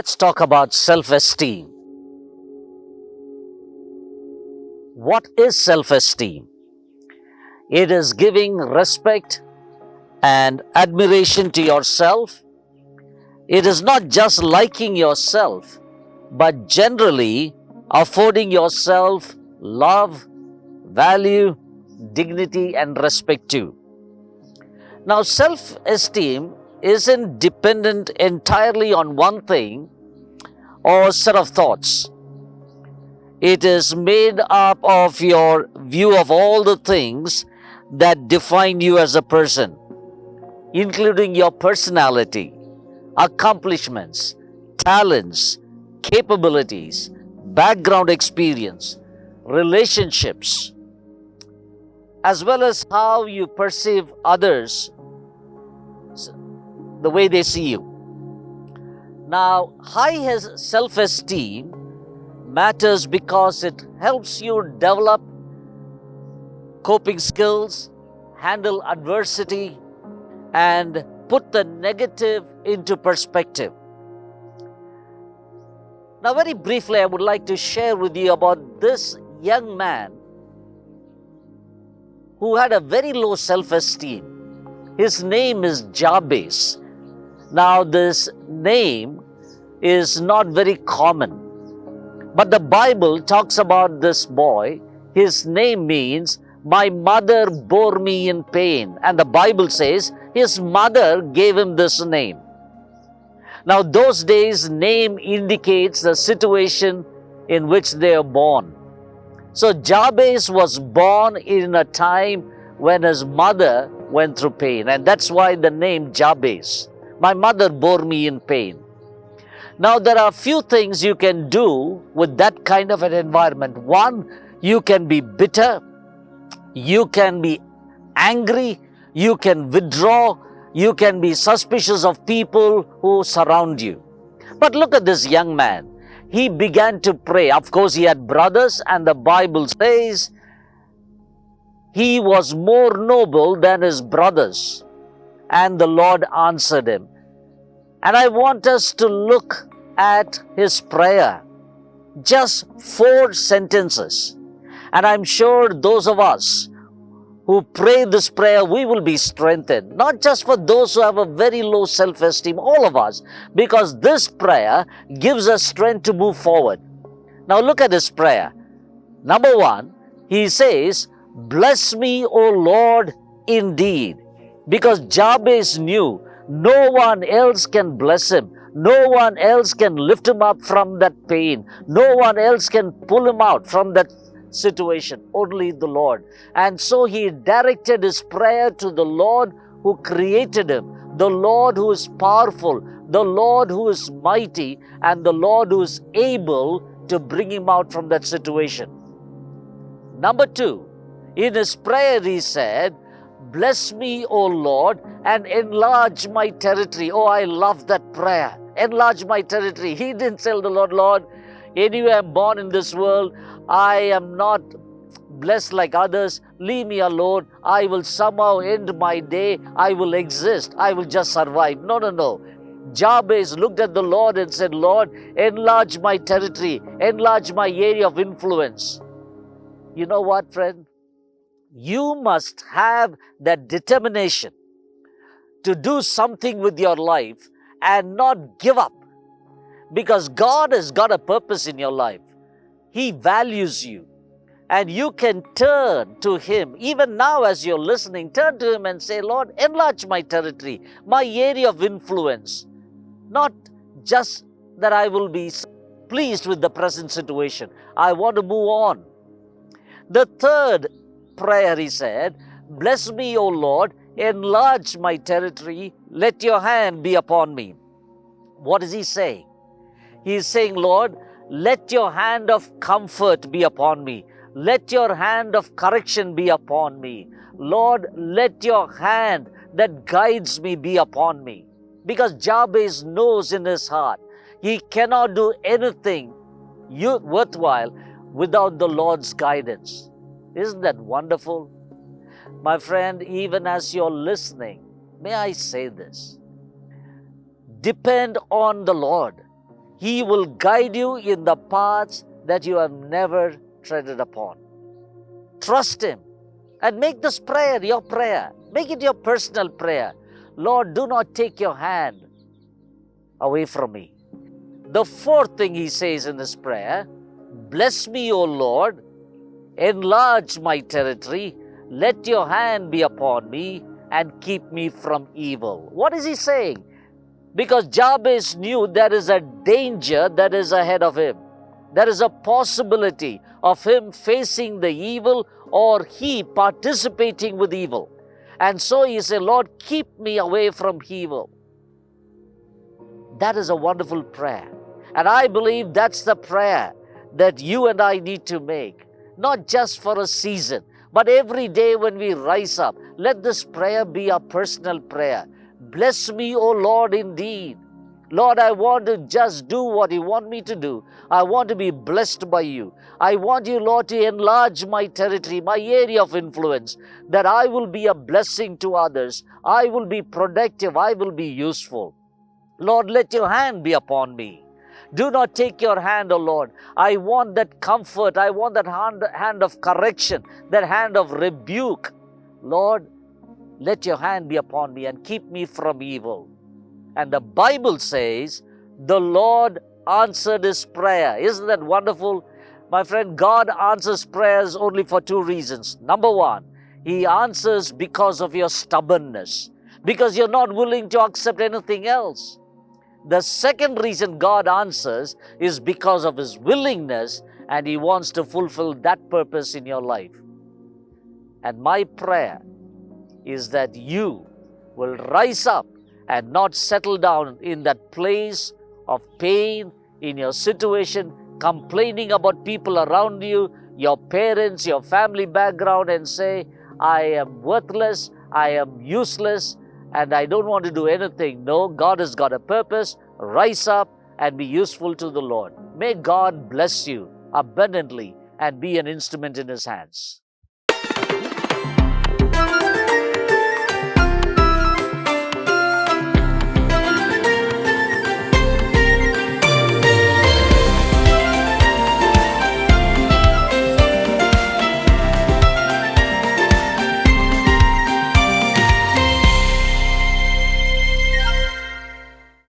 Let's talk about self-esteem. What is self-esteem? It is giving respect and admiration to yourself. It is not just liking yourself, but generally affording yourself love, value, dignity, and respect too. Now, self-esteem isn't dependent entirely on one thing or set of thoughts. It is made up of your view of all the things that define you as a person, including your personality, accomplishments, talents, capabilities, background experience, relationships, as well as how you perceive others, the way they see you. Now, high self-esteem matters because it helps you develop coping skills, handle adversity, and put the negative into perspective. Now, very briefly, I would like to share with you about this young man who had a very low self-esteem. His name is Jabez. Now, this name is not very common, but the Bible talks about this boy. His name means, "My mother bore me in pain." And the Bible says his mother gave him this name. Now, those days, name indicates the situation in which they are born. So Jabez was born in a time when his mother went through pain, and that's why the name Jabez. My mother bore me in pain. Now, there are a few things you can do with that kind of an environment. One, you can be bitter, you can be angry, you can withdraw, you can be suspicious of people who surround you. But look at this young man. He began to pray. Of course, he had brothers, and the Bible says he was more noble than his brothers, and the Lord answered him. And I want us to look at his prayer. Just 4 sentences. And I'm sure those of us who pray this prayer, we will be strengthened. Not just for those who have a very low self-esteem, all of us, because this prayer gives us strength to move forward. Now look at his prayer. Number 1, he says, "Bless me, O Lord, indeed." Because Jabez knew no one else can bless him. No one else can lift him up from that pain. No one else can pull him out from that situation. Only the Lord. And so he directed his prayer to the Lord who created him, the Lord who is powerful, the Lord who is mighty, and the Lord who is able to bring him out from that situation. Number 2, in his prayer he said, "Bless me, O Lord, and enlarge my territory." Oh, I love that prayer. Enlarge my territory. He didn't tell the Lord, "Lord, anyway I'm born in this world, I am not blessed like others. Leave me alone. I will somehow end my day. I will exist. I will just survive." No, no, no. Jabez looked at the Lord and said, "Lord, enlarge my territory. Enlarge my area of influence." You know what, friend? You must have that determination to do something with your life and not give up. Because God has got a purpose in your life. He values you. And you can turn to Him. Even now as you're listening, turn to Him and say, "Lord, enlarge my territory, my area of influence." Not just that I will be pleased with the present situation. I want to move on. The third prayer, he said, "Bless me, O Lord, enlarge my territory, let your hand be upon me." What is he saying? He is saying, "Lord, let your hand of comfort be upon me. Let your hand of correction be upon me. Lord, let your hand that guides me be upon me." Because Jabez knows in his heart, he cannot do anything worthwhile without the Lord's guidance. Isn't that wonderful? My friend, even as you're listening, may I say this? Depend on the Lord. He will guide you in the paths that you have never treaded upon. Trust Him and make this prayer your prayer. Make it your personal prayer. Lord, do not take your hand away from me. The fourth thing he says in this prayer, bless me, O Lord, enlarge my territory, let your hand be upon me and keep me from evil. What is he saying? Because Jabez knew there is a danger that is ahead of him. There is a possibility of him facing the evil or he participating with evil. And so he said, Lord, keep me away from evil. That is a wonderful prayer. And I believe that's the prayer that you and I need to make. Not just for a season, but every day when we rise up, let this prayer be a personal prayer. Bless me, O Lord, indeed. Lord, I want to just do what you want me to do. I want to be blessed by you. I want you, Lord, to enlarge my territory, my area of influence, that I will be a blessing to others. I will be productive. I will be useful. Lord, let your hand be upon me. Do not take your hand, O Lord. I want that comfort. I want that hand of correction, that hand of rebuke. Lord, let your hand be upon me and keep me from evil. And the Bible says, the Lord answered his prayer. Isn't that wonderful? My friend, God answers prayers only for two reasons. Number one, He answers because of your stubbornness, because you're not willing to accept anything else. The second reason God answers is because of His willingness, and He wants to fulfill that purpose in your life. And my prayer is that you will rise up and not settle down in that place of pain, in your situation, complaining about people around you, your parents, your family background, and say, I am worthless, I am useless, and I don't want to do anything. No, God has got a purpose. Rise up and be useful to the Lord. May God bless you abundantly and be an instrument in His hands.